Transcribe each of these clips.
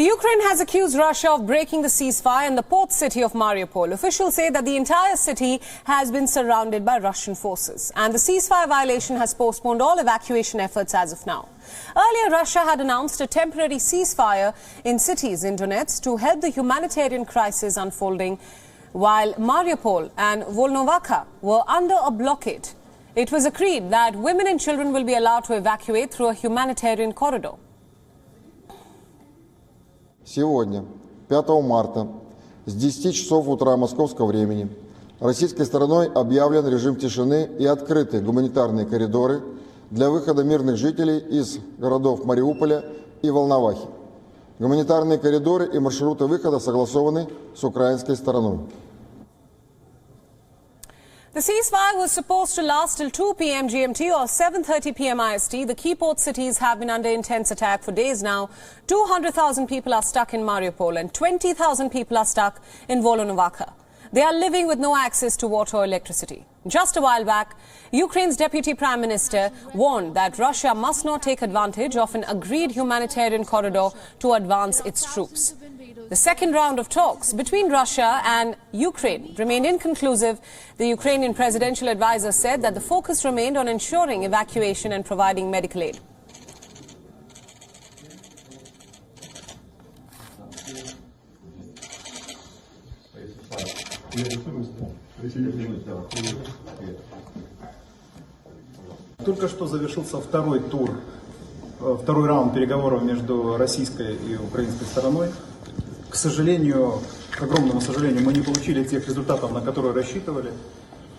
Ukraine has accused Russia of breaking the ceasefire in the port city of Mariupol. Officials say that the entire city has been surrounded by Russian forces, and the ceasefire violation has postponed all evacuation efforts as of now. Earlier, Russia had announced a temporary ceasefire in cities in Donetsk to help the humanitarian crisis unfolding, while Mariupol and Volnovakha were under a blockade. It was agreed that women and children will be allowed to evacuate through a humanitarian corridor. Сегодня, 5 марта, с 10 часов утра московского времени, российской стороной объявлен режим тишины и открыты гуманитарные коридоры для выхода мирных жителей из городов Мариуполя и Волновахи. Гуманитарные коридоры и маршруты выхода согласованы с украинской стороной. The ceasefire was supposed to last till 2 p.m. GMT or 7:30 p.m. IST. The key port cities have been under intense attack for days now. 200,000 people are stuck in Mariupol and 20,000 people are stuck in Volnovakha. They are living with no access to water or electricity. Just a while back, Ukraine's Deputy Prime Minister warned that Russia must not take advantage of an agreed humanitarian corridor to advance its troops. The second round of talks between Russia and Ukraine remained inconclusive. The Ukrainian presidential advisor said that the focus remained on ensuring evacuation and providing medical aid. Только что завершился второй раунд переговоров между российской и украинской стороной. К сожалению, к огромному сожалению, мы не получили тех результатов, на которые рассчитывали.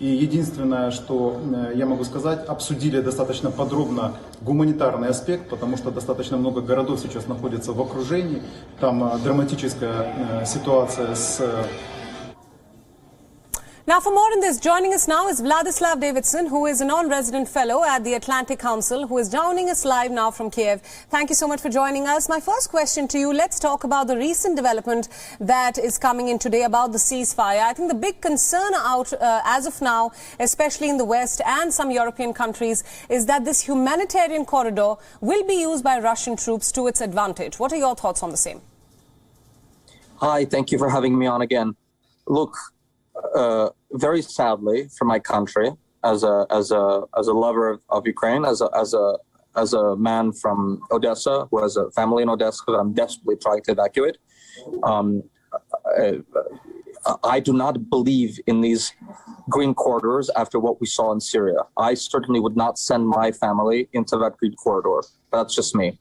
И единственное, что я могу сказать, обсудили достаточно подробно гуманитарный аспект, потому что достаточно много городов сейчас находятся в окружении. Там драматическая ситуация с... Now, for more on this, joining us now is Vladislav Davidson, who is a non-resident fellow at the Atlantic Council, who is joining us live now from Kyiv. Thank you so much for joining us. My first question to you, let's talk about the recent development that is coming in today about the ceasefire. I think the big concern out as of now, especially in the West and some European countries, is that this humanitarian corridor will be used by Russian troops to its advantage. What are your thoughts on the same? Hi, thank you for having me on again. Look, very sadly for my country, as a lover of Ukraine, as a man from Odessa who has a family in Odessa that I'm desperately trying to evacuate, I do not believe in these green corridors after what we saw in Syria. I certainly would not send my family into that green corridor. That's just me.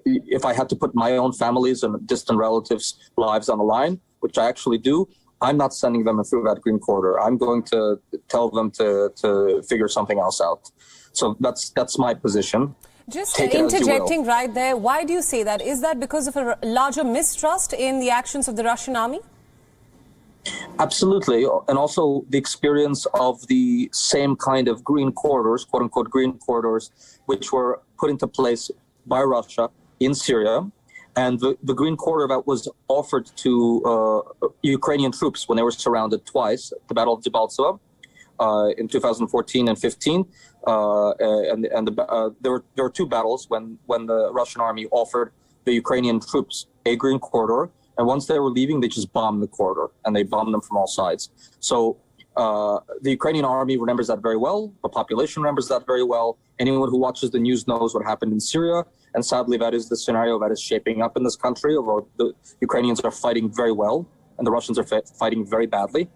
If I had to put my own family's and distant relatives' lives on the line, which I actually do, I'm not sending them through that green corridor. I'm going to tell them to figure something else out. So that's my position. Just interjecting right there, why do you say that? Is that because of a larger mistrust in the actions of the Russian army? Absolutely. And also the experience of the same kind of green corridors, quote unquote green corridors, which were put into place by Russia in Syria. And the green corridor that was offered to Ukrainian troops when they were surrounded twice, the Battle of Debaltseve in 2014 and 15. There were two battles when the Russian army offered the Ukrainian troops a green corridor. And once they were leaving, they just bombed the corridor, and they bombed them from all sides. So the Ukrainian army remembers that very well. The population remembers that very well. Anyone who watches the news knows what happened in Syria. And sadly, that is the scenario that is shaping up in this country, although the Ukrainians are fighting very well and the Russians are fighting very badly.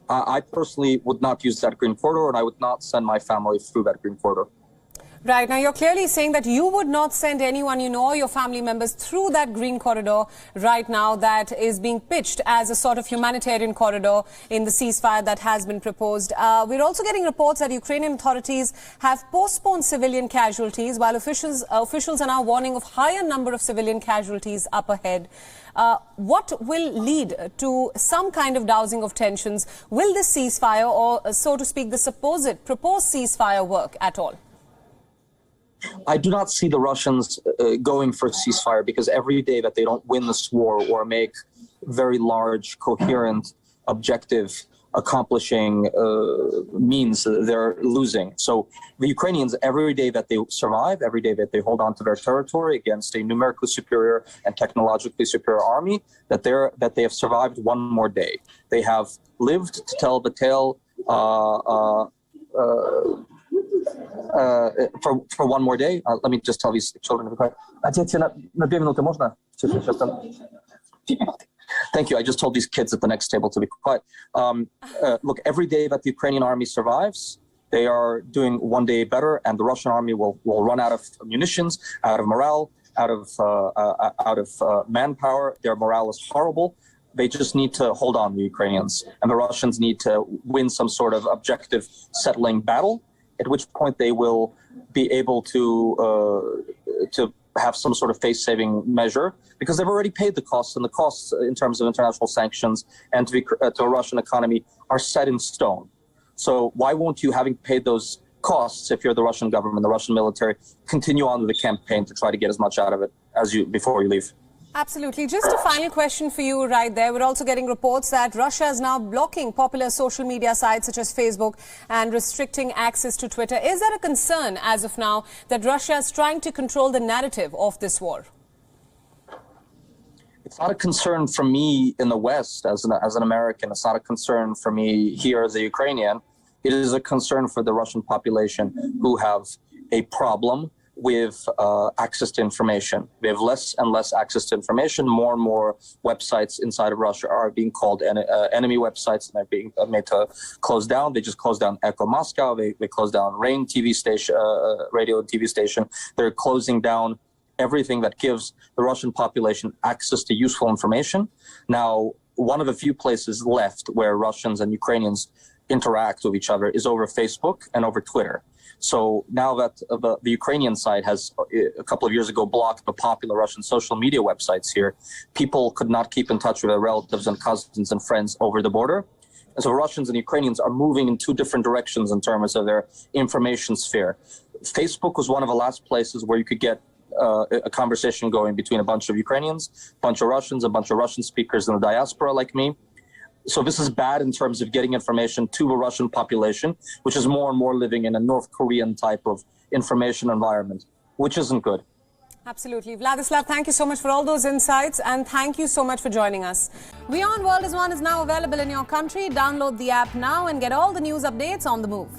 I personally would not use that green corridor, and I would not send my family through that green corridor. Right. Now, you're clearly saying that you would not send anyone you know or your family members through that green corridor right now that is being pitched as a sort of humanitarian corridor in the ceasefire that has been proposed. We're also getting reports that Ukrainian authorities have postponed civilian casualties, while officials are now warning of higher number of civilian casualties up ahead. What will lead to some kind of dousing of tensions? Will this ceasefire, or so to speak, the supposed proposed ceasefire, work at all? I do not see the Russians going for a ceasefire, because every day that they don't win this war or make very large, coherent, objective accomplishing means they're losing. So the Ukrainians, every day that they survive, every day that they hold on to their territory against a numerically superior and technologically superior army, that they have survived one more day. They have lived to tell the tale for one more day. Let me just tell these children to be quiet. Thank you. I just told these kids at the next table to be quiet. Look, every day that the Ukrainian army survives, they are doing one day better, and the Russian army will run out of munitions, out of morale, out of manpower. Their morale is horrible. They just need to hold on, the Ukrainians, and the Russians need to win some sort of objective settling battle, at which point they will be able to have some sort of face-saving measure, because they've already paid the costs, and the costs in terms of international sanctions and to a Russian economy are set in stone. So why won't you, having paid those costs, if you're the Russian government, the Russian military, continue on with the campaign to try to get as much out of it as before you leave? Absolutely. Just a final question for you right there. We're also getting reports that Russia is now blocking popular social media sites such as Facebook and restricting access to Twitter. Is that a concern as of now, that Russia is trying to control the narrative of this war? It's not a concern for me in the West as an American. It's not a concern for me here as a Ukrainian. It is a concern for the Russian population, who have a problem with access to information. We have less and less access to information. More and more websites inside of Russia are being called enemy websites, and they're being made to close down. They just closed down Echo Moscow. They closed down Rain TV station, radio and TV station. They're closing down everything that gives the Russian population access to useful information. Now, one of the few places left where Russians and Ukrainians interact with each other is over Facebook and over Twitter. So now that the Ukrainian side has a couple of years ago blocked the popular Russian social media websites here, people could not keep in touch with their relatives and cousins and friends over the border. And so Russians and Ukrainians are moving in two different directions in terms of their information sphere. Facebook was one of the last places where you could get a conversation going between a bunch of Ukrainians, a bunch of Russians, a bunch of Russian speakers in the diaspora like me. So this is bad in terms of getting information to the Russian population, which is more and more living in a North Korean type of information environment, which isn't good. Absolutely. Vladislav, thank you so much for all those insights, and thank you so much for joining us. WION World is now available in your country. Download the app now and get all the news updates on the move.